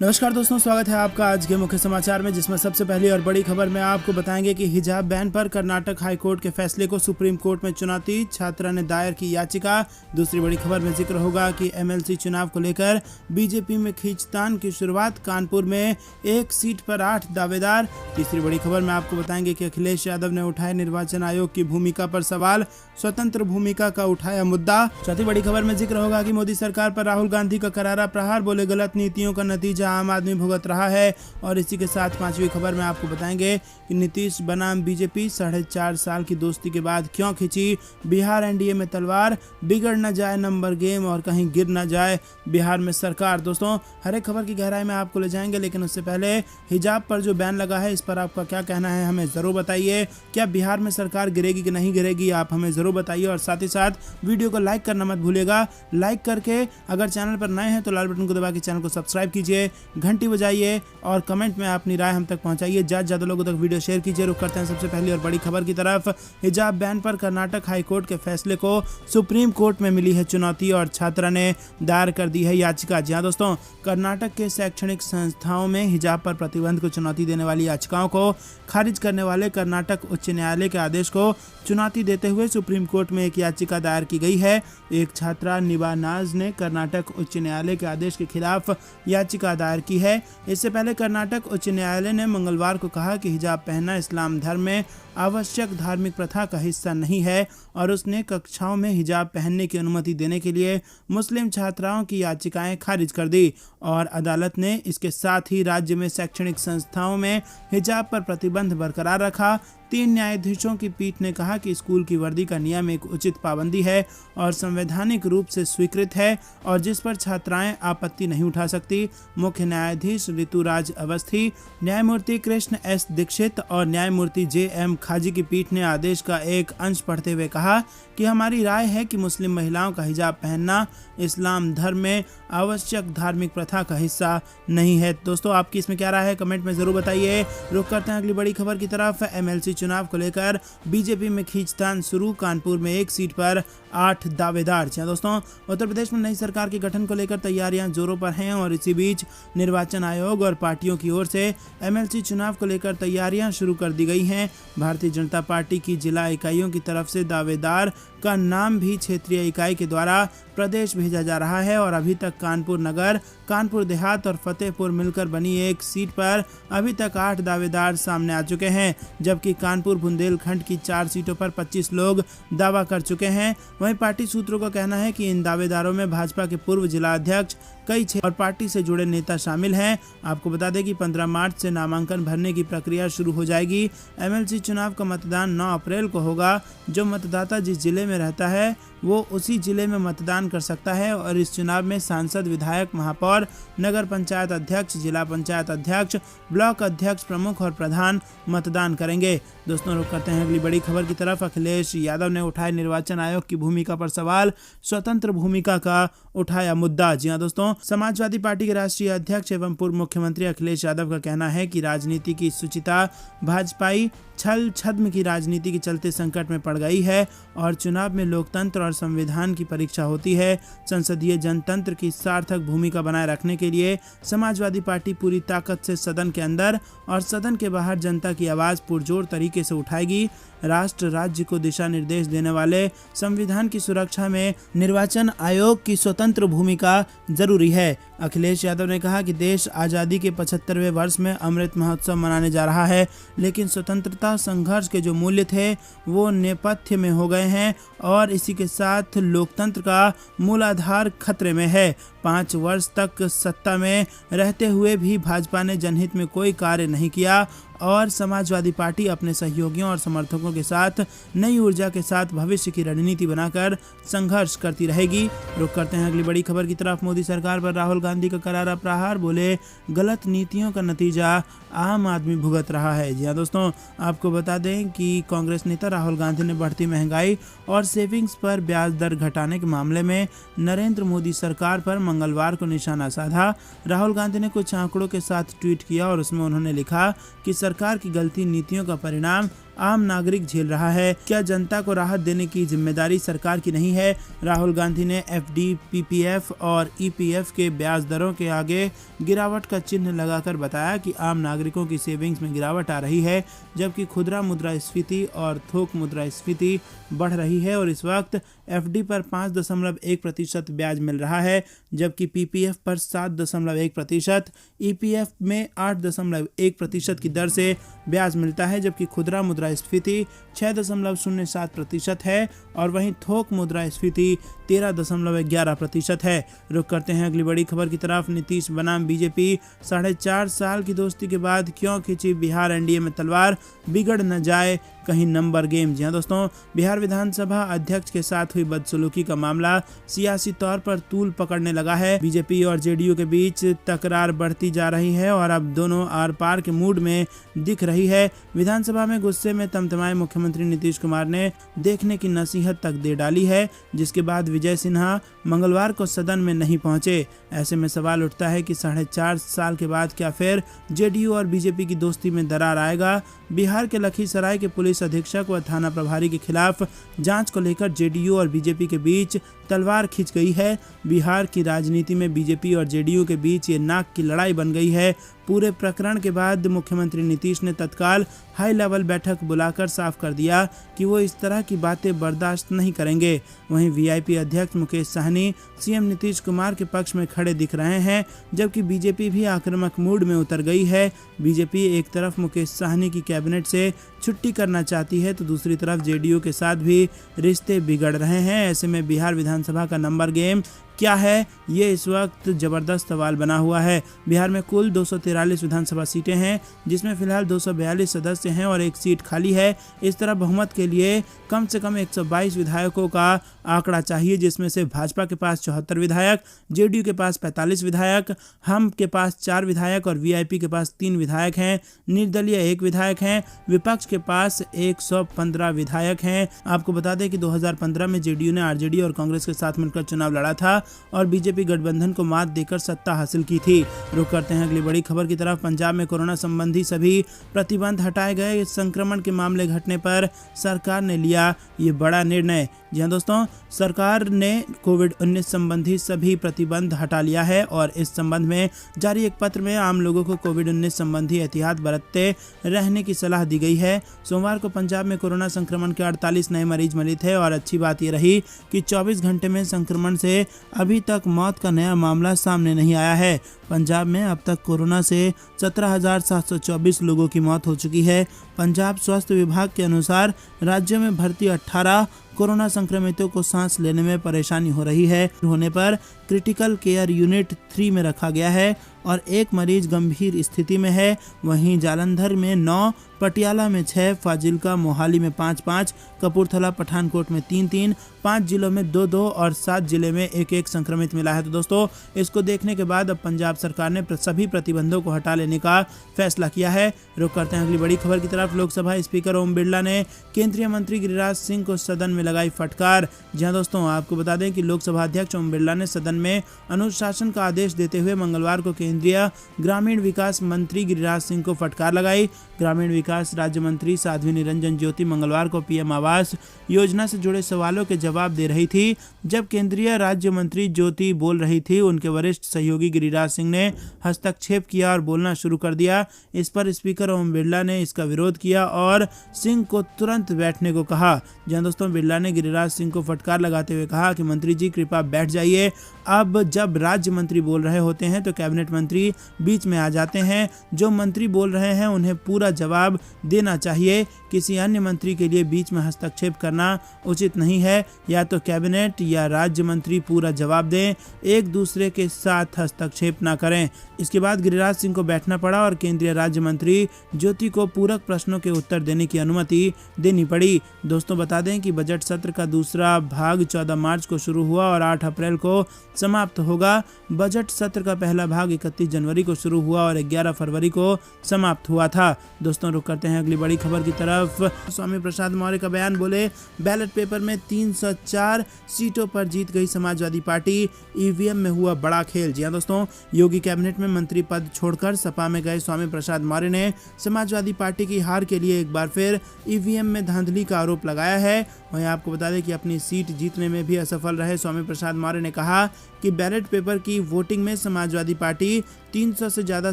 नमस्कार दोस्तों, स्वागत है आपका आज के मुख्य समाचार में, जिसमें सबसे पहली और बड़ी खबर में आपको बताएंगे कि हिजाब बैन पर कर्नाटक हाई कोर्ट के फैसले को सुप्रीम कोर्ट में चुनौती, छात्रा ने दायर की याचिका। दूसरी बड़ी खबर में जिक्र होगा कि एमएलसी चुनाव को लेकर बीजेपी में खींचतान की शुरुआत, कानपुर में एक सीट पर 8 दावेदार। तीसरी बड़ी खबर में आपको बताएंगे कि अखिलेश यादव ने उठाए निर्वाचन आयोग की भूमिका पर सवाल, स्वतंत्र भूमिका का उठाया मुद्दा। चौथी बड़ी खबर में जिक्र होगा कि मोदी सरकार पर राहुल गांधी का करारा प्रहार, बोले गलत नीतियों का नतीजा आम आदमी भुगत रहा है। और इसी के साथ पांचवी खबर में आपको बताएंगे कि नीतीश बनाम बीजेपी 4.5 साल की दोस्ती के बाद क्यों खिंची बिहार एनडीए में तलवार, बिगड़ न जाए नंबर गेम और कहीं गिर न जाए बिहार में सरकार। दोस्तों, हर एक खबर की गहराई में आपको ले जाएंगे, लेकिन उससे पहले हिजाब पर जो बैन लगा है, इस पर आपका क्या कहना है हमें जरूर बताइए। क्या बिहार में सरकार गिरेगी कि नहीं गिरेगी, आप हमें जरूर बताइए। और साथ ही साथ वीडियो को लाइक करना मत भूलिएगा। लाइक करके अगर चैनल पर नए हैं तो लाल बटन को दबा के चैनल को सब्सक्राइब कीजिए, घंटी बजाइए और कमेंट में अपनी राय हम तक पहुंचाइए। ज़्यादा लोगों तक वीडियो शेयर कीजिए। रुक करते हैं सबसे पहली और बड़ी खबर की तरफ। हिजाब बैन पर कर्नाटक हाई कोर्ट के फैसले को सुप्रीम कोर्ट में मिली है चुनौती और छात्रा ने दायर कर दी है याचिका। जी हाँ दोस्तों, कर्नाटक के शैक्षणिक संस्थाओं में हिजाब पर प्रतिबंध को चुनौती देने वाली याचिकाओं को खारिज करने वाले कर्नाटक उच्च न्यायालय के आदेश को चुनौती देते हुए सुप्रीम कोर्ट में एक याचिका दायर की गई है। एक छात्रा निबा नाज ने कर्नाटक उच्च न्यायालय के आदेश के खिलाफ याचिका दायर की है। इससे पहले कर्नाटक उच्च न्यायालय ने मंगलवार को कहा कि हिजाब पहनना इस्लाम धर्म में आवश्यक धार्मिक प्रथा का हिस्सा नहीं है और उसने कक्षाओं में हिजाब पहनने की अनुमति देने के लिए मुस्लिम छात्राओं की याचिकाएं खारिज कर दी। और अदालत ने इसके साथ ही राज्य में शैक्षणिक संस्थाओं में हिजाब पर प्रतिबंध बरकरार रखा। 3 न्यायाधीशों की पीठ ने कहा कि स्कूल की वर्दी का नियम एक उचित पाबंदी है और संवैधानिक रूप से स्वीकृत है और जिस पर छात्राएं आपत्ति नहीं उठा सकती। मुख्य न्यायाधीश ऋतुराज अवस्थी, न्यायमूर्ति कृष्ण एस दीक्षित और न्यायमूर्ति जे.एम. खाजी की पीठ ने आदेश का एक अंश पढ़ते हुए कहा कि हमारी राय है कि मुस्लिम महिलाओं का हिजाब पहनना इस्लाम धर्म में आवश्यक धार्मिक प्रथा का हिस्सा नहीं है। दोस्तों, आपकी इसमें क्या राय है, कमेंट में जरूर बताइए। रुक करते हैं अगली बड़ी खबर की तरफ। एमएलसी चुनाव को लेकर बीजेपी में खींचतान शुरू, कानपुर में एक सीट पर 8 दावेदार। दोस्तों, उत्तर प्रदेश में नई सरकार के गठन को लेकर तैयारियां जोरों पर हैं और इसी बीच निर्वाचन आयोग और पार्टियों की ओर से एमएलसी चुनाव को लेकर तैयारियां शुरू कर दी गई हैं। भारतीय जनता पार्टी की जिला इकाइयों की तरफ से दावेदार का नाम भी क्षेत्रीय इकाई के द्वारा प्रदेश भेजा जा रहा है और अभी तक कानपुर नगर, कानपुर देहात और फतेहपुर मिलकर बनी एक सीट पर अभी तक 8 दावेदार सामने आ चुके हैं, जबकि कानपुर बुंदेलखंड की 4 सीटों पर 25 लोग दावा कर चुके हैं। वहीं पार्टी सूत्रों का कहना है कि इन दावेदारों में भाजपा के पूर्व जिला अध्यक्ष, कई और पार्टी से जुड़े नेता शामिल हैं। आपको बता दें कि 15 मार्च से नामांकन भरने की प्रक्रिया शुरू हो जाएगी। एमएलसी चुनाव का मतदान 9 अप्रैल को होगा। जो मतदाता जिस जिले में रहता है वो उसी जिले में मतदान कर सकता है और इस चुनाव में सांसद, विधायक, महापौर, नगर पंचायत अध्यक्ष, जिला पंचायत अध्यक्ष, ब्लॉक अध्यक्ष, प्रमुख और प्रधान मतदान करेंगे। दोस्तों, रुक करते हैं अगली बड़ी खबर की तरफ। अखिलेश यादव ने उठाए निर्वाचन आयोग की भूमिका पर सवाल, स्वतंत्र भूमिका का उठाया मुद्दा। जी हाँ दोस्तों, समाजवादी पार्टी के राष्ट्रीय अध्यक्ष एवं पूर्व मुख्यमंत्री अखिलेश यादव का कहना है कि राजनीति की शुचिता भाजपाई छल छद्म की राजनीति के चलते संकट में पड़ गई है और चुनाव में लोकतंत्र और संविधान की परीक्षा होती है। संसदीय जनतंत्र की सार्थक भूमिका बनाए रखने के लिए समाजवादी पार्टी पूरी ताकत से सदन के अंदर और सदन के बाहर जनता की आवाज़ पुरजोर तरीके से उठाएगी। राष्ट्र राज्य को दिशा निर्देश देने वाले संविधान की सुरक्षा में निर्वाचन आयोग की स्वतंत्र भूमिका जरूरी है। अखिलेश यादव ने कहा कि देश आज़ादी के 75वें वर्ष में अमृत महोत्सव मनाने जा रहा है, लेकिन स्वतंत्रता संघर्ष के जो मूल्य थे वो नेपथ्य में हो गए हैं और इसी के साथ लोकतंत्र का मूलाधार खतरे में है। 5 वर्ष तक सत्ता में रहते हुए भी भाजपा ने जनहित में कोई कार्य नहीं किया और समाजवादी पार्टी अपने सहयोगियों और समर्थकों के साथ नई ऊर्जा के साथ भविष्य की रणनीति बनाकर संघर्ष करती रहेगी। रुक करते हैं अगली बड़ी खबर की तरफ। मोदी सरकार पर राहुल गांधी का करारा प्रहार, बोले गलत नीतियों का नतीजा आम आदमी भुगत रहा है। जी हाँ दोस्तों, आपको बता दें कि कांग्रेस नेता राहुल गांधी ने बढ़ती महंगाई और सेविंग्स पर ब्याज दर घटाने के मामले में नरेंद्र मोदी सरकार पर मंगलवार को निशाना साधा। राहुल गांधी ने कुछ आंकड़ों के साथ ट्वीट किया और उसमें उन्होंने लिखा कि सरकार की गलती नीतियों का परिणाम आम नागरिक झेल रहा है। क्या जनता को राहत देने की जिम्मेदारी सरकार की नहीं है? राहुल गांधी ने एफडी, पीपीएफ और ईपीएफ के ब्याज दरों के आगे गिरावट का चिन्ह लगाकर बताया कि आम नागरिकों की सेविंग्स में गिरावट आ रही है, जबकि खुदरा मुद्रास्फीति और थोक मुद्रास्फीति बढ़ रही है और इस वक्त एफडी पर 5.1% ब्याज मिल रहा है, जबकि पीपीएफ पर 7.1%, ईपीएफ में 8.1% की दर से ब्याज मिलता है, जबकि खुदरा मुद्रास्फीति 6.07% है और वहीं थोक मुद्रास्फीति 13.11% है। रुक करते हैं अगली बड़ी खबर की तरफ। नीतीश बनाम बीजेपी 4.5 साल की दोस्ती के बाद क्यों खिंची बिहार एनडीए में तलवार, बिगड़ न जाए कहीं नंबर गेम। जी हां दोस्तों, बिहार विधानसभा अध्यक्ष के साथ हुई बदसलूकी का मामला सियासी तौर पर तूल पकड़ने लगा है। बीजेपी और जेडीयू के बीच तकरार बढ़ती जा रही है और अब दोनों आर पार के मूड में दिख रही है। विधानसभा में गुस्से में तमतमाए मुख्यमंत्री नीतीश कुमार ने देखने की नसीहत तक दे डाली है, जिसके बाद विजय सिन्हा मंगलवार को सदन में नहीं पहुंचे। ऐसे में सवाल उठता है कि 4.5 साल के बाद क्या फिर जेडीयू और बीजेपी की दोस्ती में दरार आएगा? बिहार के लखीसराय के पुलिस अधीक्षक व थाना प्रभारी के खिलाफ जांच को लेकर जेडीयू और बीजेपी के बीच तलवार खिंच गई है। बिहार की राजनीति में बीजेपी और जेडीयू के बीच ये नाक की लड़ाई बन गई है। पूरे प्रकरण के बाद मुख्यमंत्री नीतीश ने तत्काल हाई लेवल बैठक बुलाकर साफ कर दिया कि वो इस तरह की बातें बर्दाश्त नहीं करेंगे। वहीं वीआईपी अध्यक्ष मुकेश सहनी सीएम नीतीश कुमार के पक्ष में खड़े दिख रहे हैं, जबकि बीजेपी भी आक्रामक मूड में उतर गई है। बीजेपी एक तरफ मुकेश सहनी की कैबिनेट से छुट्टी करना चाहती है तो दूसरी तरफ जेडीयू के साथ भी रिश्ते बिगड़ रहे हैं। ऐसे में बिहार विधानसभा का नंबर गेम क्या है, ये इस वक्त जबरदस्त सवाल बना हुआ है। बिहार में कुल 243 विधानसभा सीटें हैं, जिसमें फिलहाल 242 सदस्य हैं और एक सीट खाली है। इस तरह बहुमत के लिए कम से कम 122 विधायकों का आंकड़ा चाहिए, जिसमें से भाजपा के पास 74 विधायक, जेडीयू के पास 45 विधायक, हम के पास 4 विधायक और वीआईपी के पास 3 विधायक हैं, निर्दलीय 1 विधायक हैं, विपक्ष के पास 115 विधायक हैं। आपको बता दें कि 2015 में जेडीयू ने आरजेडी और कांग्रेस के साथ मिलकर चुनाव लड़ा था और बीजेपी गठबंधन को मात देकर सत्ता हासिल की थी। रुक करते हैं अगली बड़ी खबर की तरफ। पंजाब में कोरोना संबंधी सभी प्रतिबंध हटाए गए। संक्रमण के मामले घटने पर सरकार ने लिया ये बड़ा निर्णय। जी हां दोस्तों, सरकार ने कोविड-19 संबंधी सभी प्रतिबंध हटा लिया है और इस संबंध में जारी एक पत्र में आम लोगों को कोविड-19 संबंधी एहतियात बरतते रहने की सलाह दी गई है। सोमवार को पंजाब में कोरोना संक्रमण के 48 नए मरीज मिले थे और अच्छी बात यह रही कि 24 घंटे में संक्रमण से अभी तक मौत का नया मामला सामने नहीं आया है। पंजाब में अब तक कोरोना से 17,724 लोगों की मौत हो चुकी है। पंजाब स्वास्थ्य विभाग के अनुसार राज्य में भर्ती 18 कोरोना संक्रमितों को सांस लेने में परेशानी हो रही है। होने पर क्रिटिकल केयर यूनिट 3 में रखा गया है और एक मरीज गंभीर स्थिति में है। वहीं जालंधर में 9, पटियाला में 6, फाजिलका मोहाली में 5-5, कपूरथला पठानकोट में 3-3, 5 जिलों में 2-2 और 7 जिले में 1-1 संक्रमित मिला है। तो दोस्तों, इसको देखने के बाद अब पंजाब सरकार ने सभी प्रतिबंधों को हटा लेने का फैसला किया है। रुक करते हैं अगली बड़ी खबर की तरफ। लोकसभा स्पीकर ओम बिरला ने केंद्रीय मंत्री गिरिराज सिंह को सदन में लगाई फटकार। जी हां दोस्तों, आपको बता दें कि लोकसभा अध्यक्ष ओम बिरला ने सदन में अनुशासन का आदेश देते हुए मंगलवार को केंद्रीय ग्रामीण विकास मंत्री गिरिराज सिंह को फटकार लगाई। ग्रामीण विकास राज्य मंत्री साध्वी निरंजन ज्योति मंगलवार को पीएम आवास योजना से जुड़े सवालों के जवाब दे रही थी। जब केंद्रीय राज्य मंत्री ज्योति बोल रही थी, उनके वरिष्ठ सहयोगी गिरिराज सिंह ने हस्तक्षेप किया और बोलना शुरू कर दिया। इस पर स्पीकर ओम बिरला ने इसका विरोध किया और सिंह को तुरंत बैठने को कहा। जहां दोस्तों, बिरला ने गिरिराज सिंह को फटकार लगाते हुए कहा कि मंत्री जी कृपया बैठ जाइए। अब जब राज्य मंत्री बोल रहे होते हैं तो कैबिनेट मंत्री बीच में आ जाते हैं। जो मंत्री बोल रहे हैं उन्हें पूरा जवाब देना चाहिए। किसी अन्य मंत्री के लिए बीच में हस्तक्षेप करना उचित नहीं है। या तो कैबिनेट या राज्य मंत्री पूरा जवाब दें, एक दूसरे के साथ हस्तक्षेप ना करें। इसके बाद गिरिराज सिंह को बैठना पड़ा और केंद्रीय राज्य मंत्री ज्योति को पूरक प्रश्नों के उत्तर देने की अनुमति देनी पड़ी। दोस्तों, बता दें कि बजट सत्र का दूसरा भाग 14 मार्च को शुरू हुआ और 8 अप्रैल को समाप्त होगा। बजट सत्र का पहला भाग 31 जनवरी को शुरू हुआ और 11 फरवरी को समाप्त हुआ था। दोस्तों रुक करते हैं अगली बड़ी खबर की तरफ। स्वामी प्रसाद मौर्य का बयान, बोले बैलेट पेपर में 304 सीटों पर जीत गई समाजवादी पार्टी, ईवीएम में हुआ बड़ा खेल। जी हां दोस्तों, योगी कैबिनेट में मंत्री पद छोड़कर सपा में गए स्वामी प्रसाद मौर्य ने समाजवादी पार्टी की हार के लिए एक बार फिर ईवीएम में धांधली का आरोप लगाया है। वहीं आपको बता दें कि अपनी सीट जीतने में भी असफल रहे स्वामी प्रसाद मौर्य ने कहा कि बैलेट पेपर की वोटिंग में समाजवादी पार्टी 300 से ज्यादा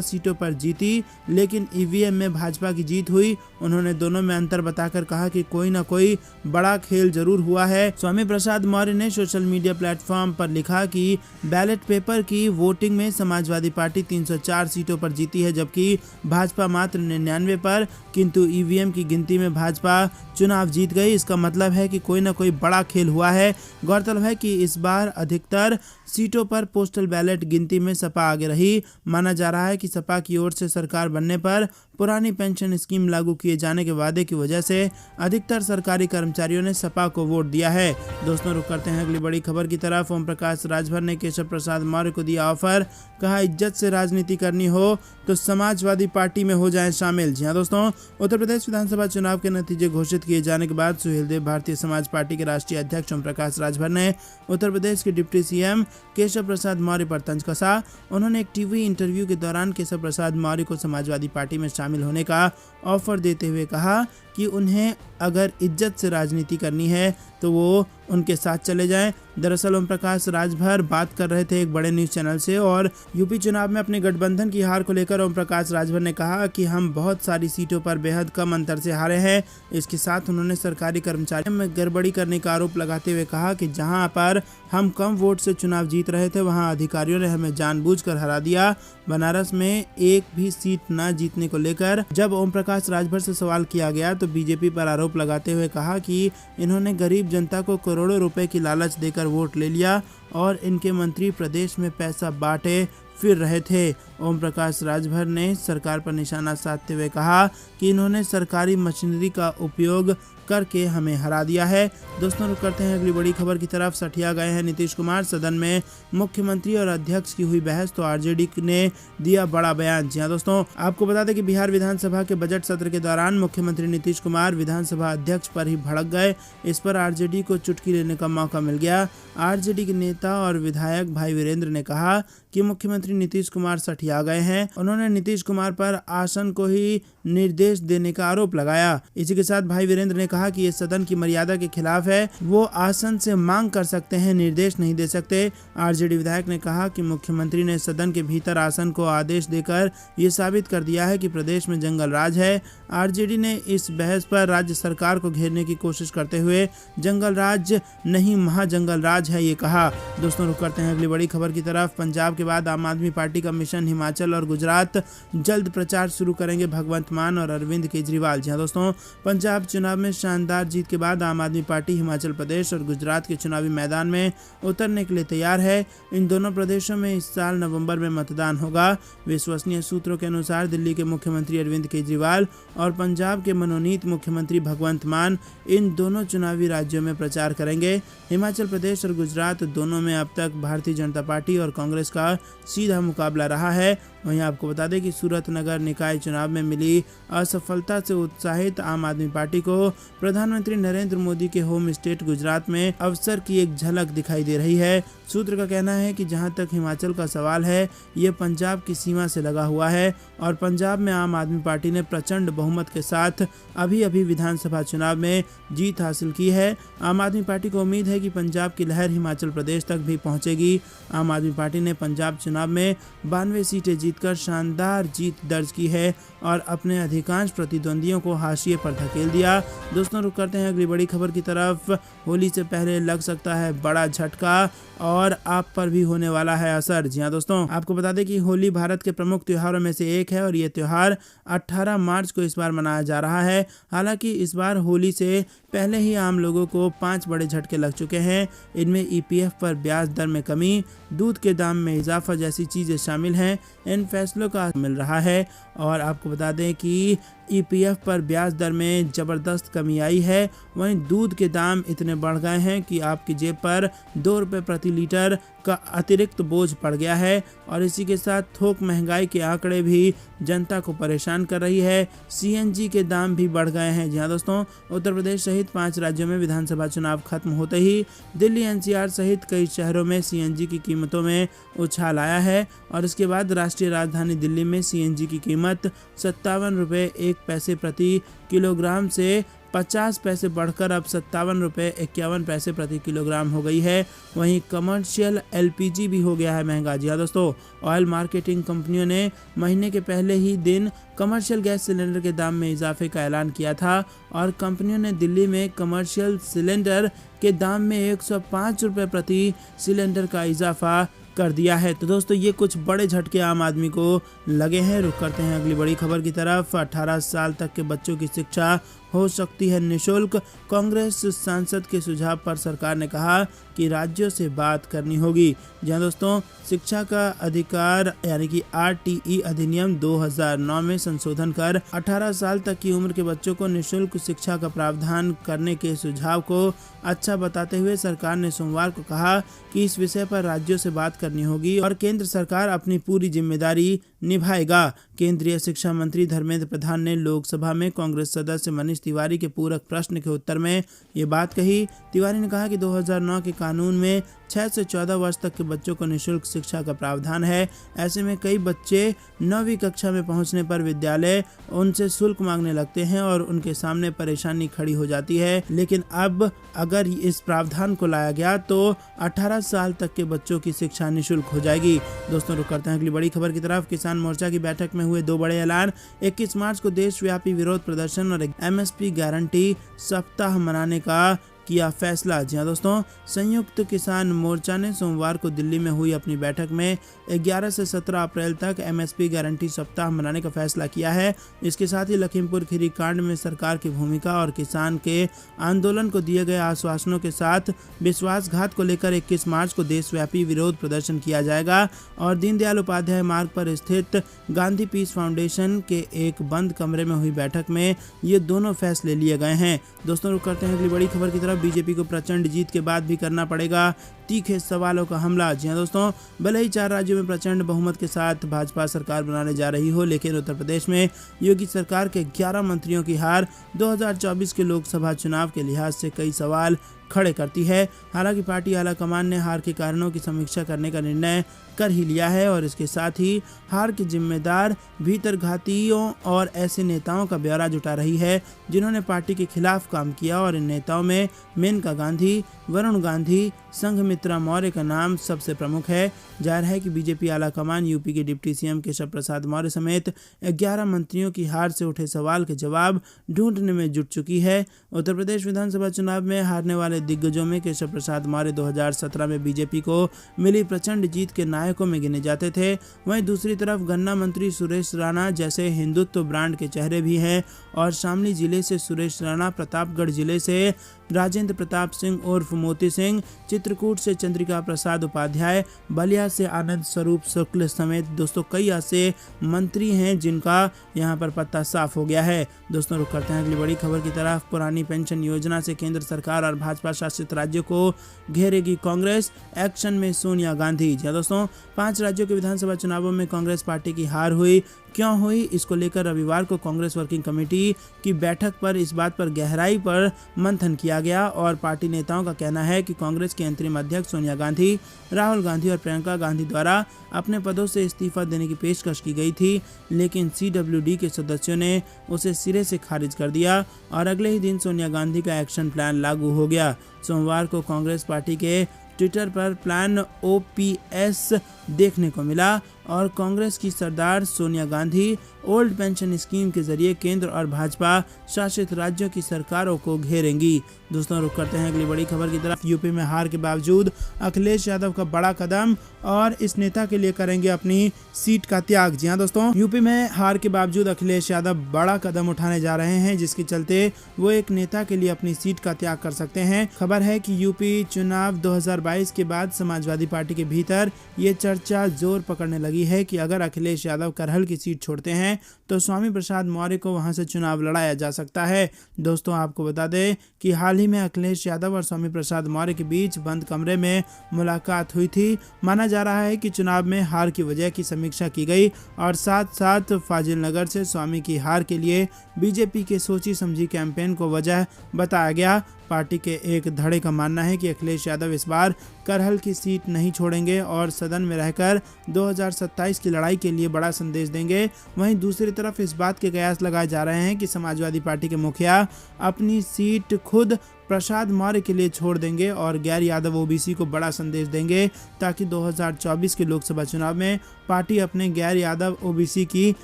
सीटों पर जीती, लेकिन ईवीएम में भाजपा की जीत हुई। उन्होंने दोनों में अंतर बताकर कहा कि कोई ना कोई बड़ा खेल जरूर हुआ है। स्वामी प्रसाद मौर्य ने सोशल मीडिया प्लेटफॉर्म पर लिखा कि बैलेट पेपर की वोटिंग में समाजवादी पार्टी 304 सीटों पर जीती है, जबकि भाजपा मात्र 99 पर, किंतु ईवीएम की गिनती में भाजपा चुनाव जीत गई। इसका मतलब है कि कोई ना कोई बड़ा खेल हुआ है। गौरतलब है कि इस बार अधिकतर सीटों पर पोस्टल बैलेट गिनती में सपा आगे रही। माना जा रहा है कि सपा की ओर से सरकार बनने पर पुरानी पेंशन स्कीम लागू किए जाने के वादे की वजह से अधिकतर सरकारी कर्मचारियों ने सपा को वोट दिया है। दोस्तों रुक करते हैं अगली बड़ी खबर की तरफ। ओम प्रकाश राजभर ने केशव प्रसाद मौर्य को दिया ऑफर, कहा इज्जत से राजनीति करनी हो तो समाजवादी पार्टी में हो जाएं शामिल। जी हां दोस्तों, उत्तर प्रदेश विधानसभा चुनाव के नतीजे घोषित किए जाने के बाद सुहेलदेव भारतीय समाज पार्टी के राष्ट्रीय अध्यक्ष ओम प्रकाश राजभर ने उत्तर प्रदेश के डिप्टी सीएम केशव प्रसाद मौर्य पर तंज कसा। उन्होंने एक टीवी इंटरव्यू के दौरान केशव प्रसाद मौर्य को समाजवादी पार्टी में शामिल होने का ऑफर देते हुए कहा कि उन्हें अगर इज्जत से राजनीति करनी है तो वो उनके साथ चले जाएं। दरअसल ओम प्रकाश राजभर बात कर रहे थे एक बड़े न्यूज चैनल से और यूपी चुनाव में अपने गठबंधन की हार को लेकर ओम प्रकाश राजभर ने कहा कि हम बहुत सारी सीटों पर बेहद कम अंतर से हारे हैं। इसके साथ उन्होंने सरकारी कर्मचारियों में गड़बड़ी करने का आरोप लगाते हुए कहा कि जहां पर हम कम वोट से चुनाव जीत रहे थे वहां अधिकारियों ने हमें जानबूझकर हरा दिया। बनारस में एक भी सीट न जीतने को लेकर जब ओम प्रकाश राजभर से सवाल किया गया तो बीजेपी पर आरोप लगाते हुए कहा कि इन्होंने गरीब जनता को करोड़ों रुपए की लालच देकर वोट ले लिया और इनके मंत्री प्रदेश में पैसा बांटे फिर रहे थे। ओम प्रकाश राजभर ने सरकार पर निशाना साधते हुए कहा कि इन्होंने सरकारी मशीनरी का उपयोग करके हमें हरा दिया है। दोस्तों रुक करते हैं अगली बड़ी खबर की तरफ। सठिया गए हैं नीतीश कुमार, सदन में मुख्यमंत्री और अध्यक्ष की हुई बहस तो आरजेडी ने दिया बड़ा बयान। जी हां दोस्तों, आपको बता दें कि बिहार विधानसभा के बजट सत्र के दौरान मुख्यमंत्री नीतीश कुमार विधानसभा अध्यक्ष पर ही भड़क गए। इस पर आरजेडी को चुटकी लेने का मौका मिल गया। आरजेडी के नेता और विधायक भाई वीरेंद्र ने कहा कि मुख्यमंत्री नीतीश कुमार सठिया गए हैं। उन्होंने नीतीश कुमार पर आसन को ही निर्देश देने का आरोप लगाया। इसी के साथ भाई वीरेंद्र ने कहा कि ये सदन की मर्यादा के खिलाफ है, वो आसन से मांग कर सकते हैं, निर्देश नहीं दे सकते। आरजेडी विधायक ने कहा कि मुख्यमंत्री ने सदन के भीतर आसन को आदेश देकर ये साबित कर दिया है कि प्रदेश में जंगल राज है। आरजेडी ने इस बहस पर राज्य सरकार को घेरने की कोशिश करते हुए जंगल राज नहीं महाजंगल राज है ये कहा। दोस्तों रुक करते हैं अगली बड़ी खबर की तरफ। पंजाब के बाद आम आदमी पार्टी का मिशन हिमाचल और गुजरात, जल्द प्रचार शुरू करेंगे भगवंत मान और अरविंद केजरीवाल। जी हां दोस्तों, पंजाब चुनाव में शानदार जीत के बाद आम आदमी पार्टी हिमाचल प्रदेश और गुजरात के चुनावी मैदान में उतरने के लिए तैयार है। इन दोनों प्रदेशों में इस साल नवंबर में मतदान होगा। विश्वसनीय सूत्रों के अनुसार दिल्ली के मुख्यमंत्री अरविंद केजरीवाल और पंजाब के मनोनीत मुख्यमंत्री भगवंत मान इन दोनों चुनावी राज्यों में प्रचार करेंगे। हिमाचल प्रदेश और गुजरात दोनों में अब तक भारतीय जनता पार्टी और कांग्रेस का सीधा मुकाबला रहा है। वहीं आपको बता दें कि सूरत नगर निकाय चुनाव में मिली असफलता से उत्साहित आम आदमी पार्टी को प्रधानमंत्री नरेंद्र मोदी के होम स्टेट गुजरात में अवसर की एक झलक दिखाई दे रही है। सूत्र का कहना है कि जहां तक हिमाचल का सवाल है, ये पंजाब की सीमा से लगा हुआ है और पंजाब में आम आदमी पार्टी ने प्रचंड बहुमत के साथ अभी विधानसभा चुनाव में जीत हासिल की है। आम आदमी पार्टी को उम्मीद है कि पंजाब की लहर हिमाचल प्रदेश तक भी पहुंचेगी। आम आदमी पार्टी ने पंजाब चुनाव में 92 सीटें जीतकर शानदार जीत दर्ज की है और अपने अधिकांश प्रतिद्वंदियों को हाशिए पर धकेल दिया। दोस्तों रुक करते हैं अगली बड़ी खबर की तरफ। होली से पहले लग सकता है बड़ा झटका और आप पर भी होने वाला है असर। जी हां दोस्तों, आपको बता दें कि होली भारत के प्रमुख त्योहारों में से एक है और ये त्योहार 18 मार्च को इस बार मनाया जा रहा है। हालांकि इस बार होली से पहले ही आम लोगों को 5 बड़े झटके लग चुके हैं। इनमें ईपीएफ पर ब्याज दर में कमी, दूध के दाम में इजाफा जैसी चीजें शामिल हैं। इन फैसलों का मिल रहा है और आपको बता दें कि ईपीएफ पर ब्याज दर में जबरदस्त कमी आई है। वहीं दूध के दाम इतने बढ़ गए हैं कि आपकी जेब पर 2 रुपए प्रति लीटर का अतिरिक्त बोझ पड़ गया है और इसी के साथ थोक महंगाई के आंकड़े भी जनता को परेशान कर रही है। सीएनजी के दाम भी बढ़ गए हैं। जी हाँ दोस्तों, उत्तर प्रदेश सहित 5 राज्यों में विधानसभा चुनाव खत्म होते ही दिल्ली एनसीआर सहित कई शहरों में सीएनजी की कीमतों में उछाल आया है और इसके बाद राष्ट्रीय राजधानी दिल्ली में सीएनजी की कीमत 57 रुपये 1 पैसे प्रति किलोग्राम से 50 पैसे बढ़कर अब 57 रुपये 51 पैसे प्रति किलोग्राम हो गई है। वहीं कमर्शियल एलपीजी भी हो गया है महंगा। जी हाँ दोस्तों, ऑयल मार्केटिंग कंपनियों ने महीने के पहले ही दिन कमर्शियल गैस सिलेंडर के दाम में इजाफे का ऐलान किया था और कंपनियों ने दिल्ली में कमर्शियल सिलेंडर के दाम में 105 रुपये प्रति सिलेंडर का इजाफा कर दिया है। तो दोस्तों, ये कुछ बड़े झटके आम आदमी को लगे हैं। रुक करते हैं अगली बड़ी खबर की तरफ। 18 साल तक के बच्चों की शिक्षा हो सकती है निःशुल्क। कांग्रेस सांसद के सुझाव पर सरकार ने कहा कि राज्यों से बात करनी होगी। जहां दोस्तों, शिक्षा का अधिकार यानी कि आरटीई अधिनियम 2009 में संशोधन कर 18 साल तक की उम्र के बच्चों को निःशुल्क शिक्षा का प्रावधान करने के सुझाव को अच्छा बताते हुए सरकार ने सोमवार को कहा कि इस विषय पर राज्यों से बात करनी होगी और केंद्र सरकार अपनी पूरी जिम्मेदारी निभाएगा। केंद्रीय शिक्षा मंत्री धर्मेंद्र प्रधान ने लोकसभा में कांग्रेस सदस्य मनीष तिवारी के पूरक प्रश्न के उत्तर में ये बात कही। तिवारी ने कहा कि 2009 के कानून में 6 से 14 वर्ष तक के बच्चों को निःशुल्क शिक्षा का प्रावधान है। ऐसे में कई बच्चे 9वीं कक्षा में पहुंचने पर विद्यालय उनसे शुल्क मांगने लगते हैं और उनके सामने परेशानी खड़ी हो जाती है। लेकिन अब अगर इस प्रावधान को लाया गया तो 18 साल तक के बच्चों की शिक्षा निःशुल्क हो जाएगी। दोस्तों, रुक करते हैं अगली बड़ी खबर की तरफ। किसान मोर्चा की बैठक में हुए 2 बड़े ऐलान। 21 मार्च को देशव्यापी विरोध प्रदर्शन और एमएसपी गारंटी सप्ताह मनाने का किया फैसला। जी हाँ दोस्तों, संयुक्त किसान मोर्चा ने सोमवार को दिल्ली में हुई अपनी बैठक में 11 से 17 अप्रैल तक एमएसपी गारंटी सप्ताह मनाने का फैसला किया है। इसके साथ ही लखीमपुर खीरी कांड में सरकार की भूमिका और किसान के आंदोलन को दिए गए आश्वासनों के साथ विश्वासघात को लेकर 21 मार्च को देशव्यापी विरोध प्रदर्शन किया जाएगा और दीनदयाल उपाध्याय मार्ग पर स्थित गांधी पीस फाउंडेशन के एक बंद कमरे में हुई बैठक में ये दोनों फैसले लिए गए हैं। दोस्तों, रुक करते हैं अगली बड़ी खबर की तरफ। बीजेपी को प्रचंड जीत के बाद भी करना पड़ेगा तीखे सवालों का हमला। जी हाँ दोस्तों, भले ही 4 राज्यों में प्रचंड बहुमत के साथ भाजपा सरकार बनाने जा रही हो, लेकिन उत्तर प्रदेश में योगी सरकार के 11 मंत्रियों की हार 2024 के लोकसभा चुनाव के लिहाज से कई सवाल खड़े करती है। हालांकि पार्टी आला कमान ने हार के कारणों की समीक्षा करने का निर्णय कर ही लिया है और इसके साथ ही हार के जिम्मेदार भीतरघातियों और ऐसे नेताओं का ब्यौरा जुटा रही है जिन्होंने पार्टी के खिलाफ काम किया और इन नेताओं में मेनका गांधी, वरुण गांधी, संघमित्रा मौर्य का नाम सबसे प्रमुख है। जाहिर है कि बीजेपी आला कमान यूपी के डिप्टी सीएम केशव प्रसाद मौर्य समेत 11 मंत्रियों की हार से उठे सवाल के जवाब ढूंढने में जुट चुकी है। उत्तर प्रदेश विधानसभा चुनाव में हारने वाले दिग्गजों में केशव प्रसाद मौर्य 2017 में बीजेपी को मिली प्रचंड जीत के नायकों में गिने जाते थे। वहीं दूसरी तरफ गन्ना मंत्री सुरेश राणा जैसे हिंदुत्व ब्रांड के चेहरे भी हैं और शामली जिले से सुरेश राणा, प्रतापगढ़ जिले से राजेंद्र प्रताप सिंह उर्फ मोती सिंह, चित्रकूट से चंद्रिका प्रसाद उपाध्याय, बलिया से आनंद स्वरूप शुक्ल समेत दोस्तों कई ऐसे मंत्री हैं जिनका यहां पर पत्ता साफ हो गया है। दोस्तों, रुक करते हैं अगली बड़ी खबर की तरफ। पुरानी पेंशन योजना से केंद्र सरकार और भाजपा शासित राज्यों को घेरेगी कांग्रेस, एक्शन में सोनिया गांधी। जी दोस्तों, 5 राज्यों के विधानसभा चुनावों में कांग्रेस पार्टी की हार हुई। क्यों हुई, इसको लेकर रविवार को कांग्रेस वर्किंग कमेटी की बैठक पर इस बात पर गहराई पर मंथन किया गया और पार्टी नेताओं का कहना है कि कांग्रेस के अंतरिम अध्यक्ष सोनिया गांधी, राहुल गांधी और प्रियंका गांधी द्वारा अपने पदों से इस्तीफा देने की पेशकश की गई थी, लेकिन सीडब्ल्यूडी के सदस्यों ने उसे सिरे से खारिज कर दिया और अगले ही दिन सोनिया गांधी का एक्शन प्लान लागू हो गया। सोमवार को कांग्रेस पार्टी के ट्विटर पर प्लान ओपीएस देखने को मिला और कांग्रेस की सरदार Sonia Gandhi old pension scheme के जरिए केंद्र और भाजपा शासित राज्यों की सरकारों को घेरेंगी। दोस्तों, रुक करते हैं अगली बड़ी खबर की तरफ। यूपी में हार के बावजूद अखिलेश यादव का बड़ा कदम और इस नेता के लिए करेंगे अपनी सीट का त्याग। जी हाँ दोस्तों, यूपी में हार के बावजूद अखिलेश यादव बड़ा कदम उठाने जा रहे हैं जिसके चलते वो एक नेता के लिए अपनी सीट का त्याग कर सकते हैं। खबर है कि यूपी चुनाव 2022 के बाद समाजवादी पार्टी के भीतर ये चर्चा जोर पकड़ने लगी लगी है कि अगर अखिलेश यादव करहल की सीट छोड़ते हैं तो स्वामी प्रसाद मौर्य को वहां से चुनाव लड़ाया जा सकता है। दोस्तों, आपको बता दें कि हाल ही में अखिलेश यादव और स्वामी प्रसाद मौर्य के बीच बंद कमरे में मुलाकात हुई थी। माना जा रहा है कि चुनाव में हार की वजह की समीक्षा की गई और साथ साथ फाजिल नगर से स्वामी की हार के लिए बीजेपी के सोची समझी कैंपेन को वजह बताया गया। पार्टी के एक धड़े का मानना है कि अखिलेश यादव इस बार करहल की सीट नहीं छोड़ेंगे और सदन में रहकर 2027 की लड़ाई के लिए बड़ा संदेश देंगे। वहीं दूसरी तरफ इस बात के कयास लगाए जा रहे हैं कि समाजवादी पार्टी के मुखिया अपनी सीट खुद प्रसाद मौर्य के लिए छोड़ देंगे और गैर यादव ओबीसी को बड़ा संदेश देंगे ताकि 2024 के लोकसभा चुनाव में पार्टी अपने गैर यादव ओबीसी की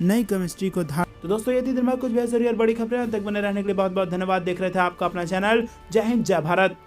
नई केमिस्ट्री को धार। तो दोस्तों, ये थी दिन भर कुछ बेहतरीन और बड़ी खबरें। तक बने रहने के लिए बहुत बहुत धन्यवाद। देख रहे थे आपका अपना चैनल जय हिंद जय भारत।